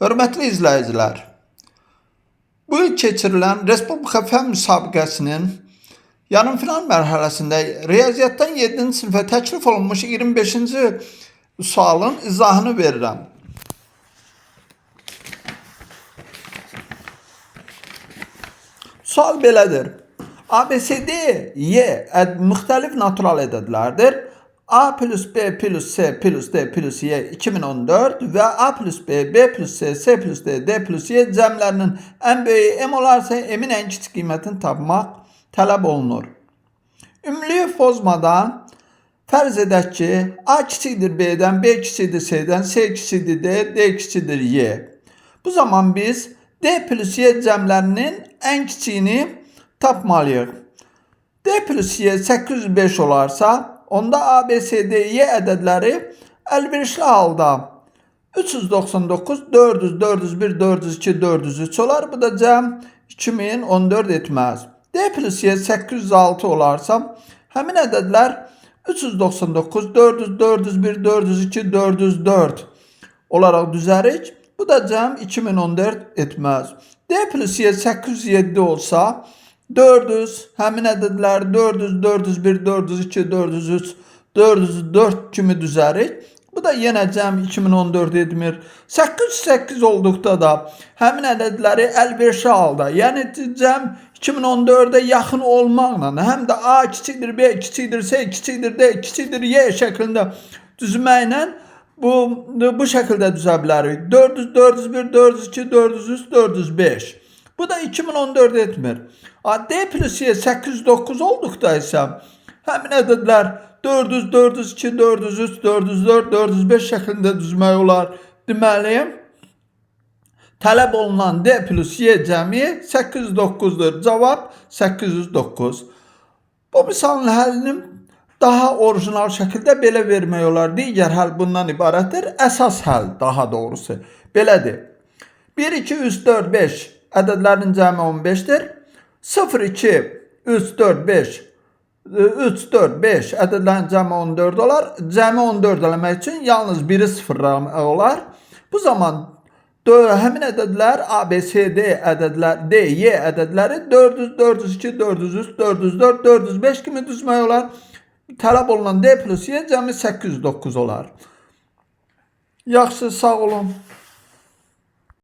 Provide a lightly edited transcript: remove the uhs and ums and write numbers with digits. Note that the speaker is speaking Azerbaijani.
Hörmətli izləyicilər, bu il keçirilən Respublika Fən müsabiqəsinin yarımfinal mərhələsində riyaziyyatdan 7-ci sinifə təklif olunmuş 25-ci sualın izahını verirəm. Sual belədir. ABCD, Y müxtəlif natural ədədlərdir. A plus B plus C plus D plus Y 2014 və A plus B, B plus C, C plus D, D plus Y cəmlərinin ən böyüyü M olarsa, M-in ən kiçik qiymətini tapmaq tələb olunur. Ümumi pozmadan fərz edək ki, A kiçikdir B-dən, B kiçikdir C-dən, C kiçikdir D, D kiçikdir Y. Bu zaman biz D plus Y cəmlərinin ən kiçiyini tapmalıyıq. D plus Y 805 olarsa, onda A, B, C, D, Y ədədləri əlverişli halda 399, 400, 401, 402, 403 olar. Bu da cəm 2014 etməz. D plus Y 806 olarsa, həmin ədədlər 399, 400, 401, 402, 404 olaraq düzərik. Bu da cəm 2014 etməz. D plus Y 807 olsa, 400, həmin ədədlər 400, 401, 402, 403, 404 kimi düzərik. Bu da yenə cəm 2014 etmir. 808 olduqda da həmin ədədləri əlverişli halda, yəni cəm 2014-ə yaxın olmaqla, həm də A kiçikdir, B kiçikdir, C kiçikdir, D kiçikdir, Y şəklində düzməklə bu şəkildə düzə bilərik. 400, 401, 402, 403, 405. Bu da 2014 etmir. D plus Y 809 olduqda isə həmin ədədlər 400, 402, 403, 404, 405 şəklində düzmək olar. Deməli, tələb olunan D plus Y cəmi 809'dur. Cavab 809. Bu misalın həllini daha orijinal şəkildə belə vermək olar. Digər həll bundan ibarətdir. Əsas həll daha doğrusu belədir. 1, 2, 3, 4, 5 ədədlərin cəmi 15'dir. 0, 2, 3, 4, 5, 3, 4, 5 ədədlərin cəmi 14 olar. Cəmi 14 eləmək üçün yalnız biri sıfırlamaq olar. Bu zaman həmin ədədlər A, B, C, D ədədlər, D, Y ədədləri 400, 402, 403, 404, 405 kimi düzmək olar. Tələb olunan D plus Y cəmi 809 olar. Yaxşı, sağ olun.